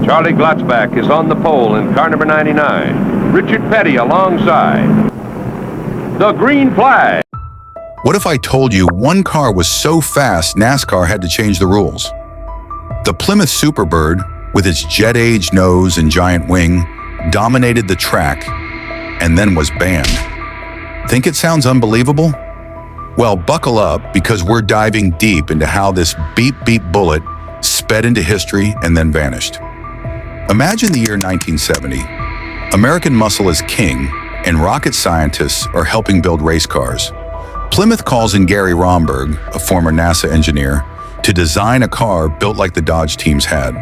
Charlie Glotzback is on the pole in car number 99. Richard Petty alongside. The green flag. What if I told you one car was so fast NASCAR had to change the rules? The Plymouth Superbird, with its jet-age nose and giant wing, dominated the track and then was banned. Think it sounds unbelievable? Well, buckle up, because we're diving deep into how this beep-beep bullet sped into history and then vanished. Imagine the year 1970. American muscle is king, and rocket scientists are helping build race cars. Plymouth calls in Gary Romberg, a former NASA engineer, to design a car built like the Dodge teams had.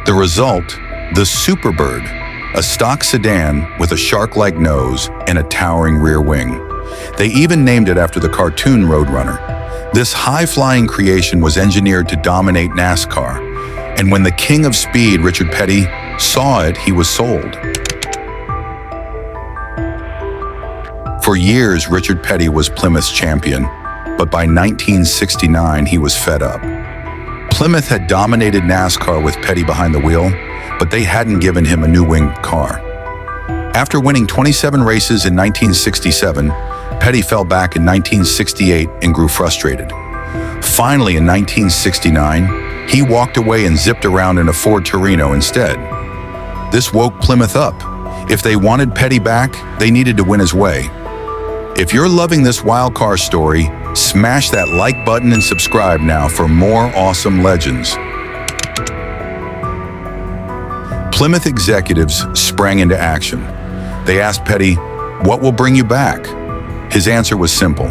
The result, the Superbird, a stock sedan with a shark-like nose and a towering rear wing. They even named it after the cartoon Roadrunner. This high-flying creation was engineered to dominate NASCAR, and when the king of speed, Richard Petty, saw it, he was sold. For years, Richard Petty was Plymouth's champion, but by 1969, he was fed up. Plymouth had dominated NASCAR with Petty behind the wheel, but they hadn't given him a new winged car. After winning 27 races in 1967, Petty fell back in 1968 and grew frustrated. Finally, in 1969, he walked away and zipped around in a Ford Torino instead. This woke Plymouth up. If they wanted Petty back, they needed to win his way. If you're loving this wild car story, smash that like button and subscribe now for more awesome legends. Plymouth executives sprang into action. They asked Petty, "What will bring you back?" His answer was simple: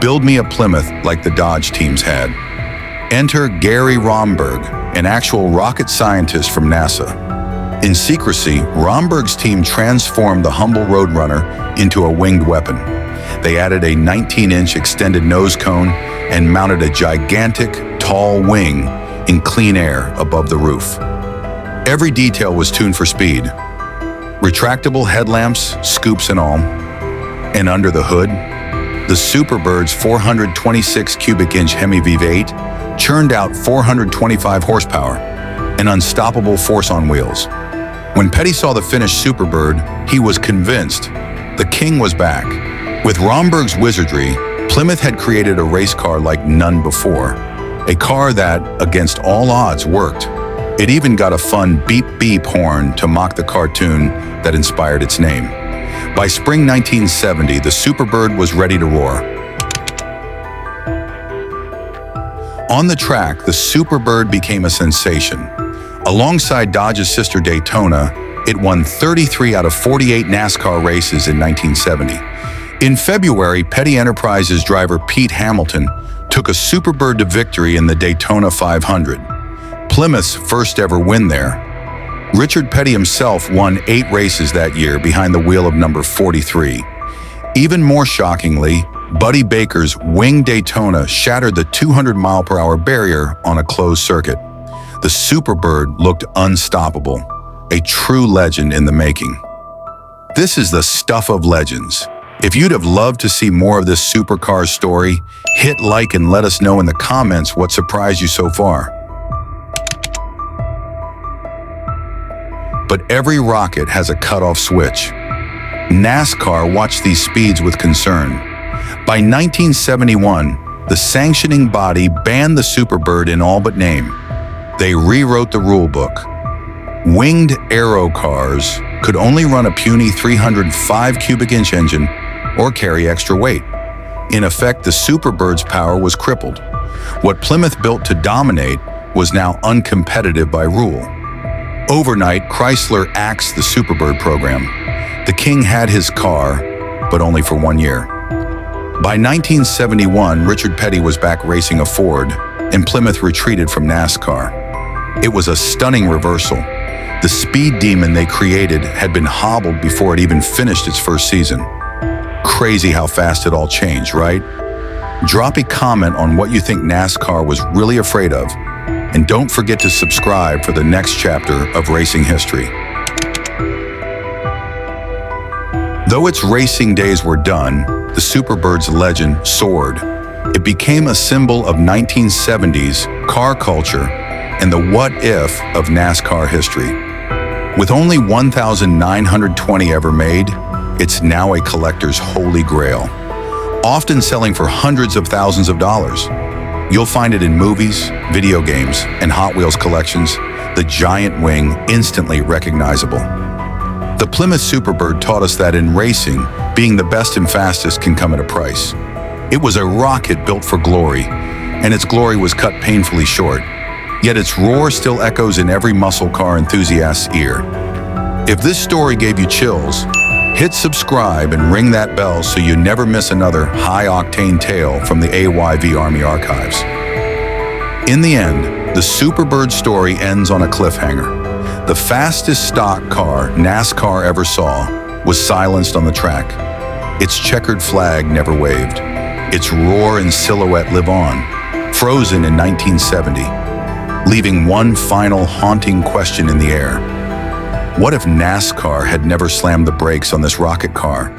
"Build me a Plymouth like the Dodge teams had." Enter Gary Romberg, an actual rocket scientist from NASA. In secrecy, Romberg's team transformed the humble Roadrunner into a winged weapon. They added a 19-inch extended nose cone and mounted a gigantic, tall wing in clean air above the roof. Every detail was tuned for speed. Retractable headlamps, scoops and all. And under the hood, the Superbird's 426 cubic inch Hemi V8 churned out 425 horsepower, an unstoppable force on wheels. When Petty saw the finished Superbird, he was convinced the king was back. With Romberg's wizardry, Plymouth had created a race car like none before, a car that, against all odds, worked. It even got a fun beep-beep horn to mock the cartoon that inspired its name. By spring 1970, the Superbird was ready to roar. On the track, the Superbird became a sensation. Alongside Dodge's sister Daytona, it won 33 out of 48 NASCAR races in 1970. In February, Petty Enterprises driver Pete Hamilton took a Superbird to victory in the Daytona 500. Plymouth's first ever win there. Richard Petty himself won 8 races that year behind the wheel of number 43. Even more shockingly, Buddy Baker's winged Daytona shattered the 200-mile-per-hour barrier on a closed circuit. The Superbird looked unstoppable, a true legend in the making. This is the stuff of legends. If you'd have loved to see more of this supercar story, hit like and let us know in the comments what surprised you so far. But every rocket has a cutoff switch. NASCAR watched these speeds with concern. By 1971, the sanctioning body banned the Superbird in all but name. They rewrote the rule book. Winged aero cars could only run a puny 305 cubic inch engine or carry extra weight. In effect, the Superbird's power was crippled. What Plymouth built to dominate was now uncompetitive by rule. Overnight, Chrysler axed the Superbird program. The king had his car, but only for 1 year. By 1971, Richard Petty was back racing a Ford, and Plymouth retreated from NASCAR. It was a stunning reversal. The speed demon they created had been hobbled before it even finished its first season. Crazy how fast it all changed, right? Drop a comment on what you think NASCAR was really afraid of, and don't forget to subscribe for the next chapter of racing history. Though its racing days were done, the Superbird's legend soared. It became a symbol of 1970s car culture, and the what if of NASCAR history. With only 1,920 ever made, it's now a collector's holy grail, often selling for hundreds of thousands of dollars. You'll find it in movies, video games, and Hot Wheels collections, the giant wing instantly recognizable. The Plymouth Superbird taught us that in racing, being the best and fastest can come at a price. It was a rocket built for glory, and its glory was cut painfully short. Yet its roar still echoes in every muscle car enthusiast's ear. If this story gave you chills, hit subscribe and ring that bell so you never miss another high-octane tale from the AYV Army archives. In the end, the Superbird story ends on a cliffhanger. The fastest stock car NASCAR ever saw was silenced on the track. Its checkered flag never waved. Its roar and silhouette live on, frozen in 1970, leaving one final haunting question in the air. What if NASCAR had never slammed the brakes on this rocket car?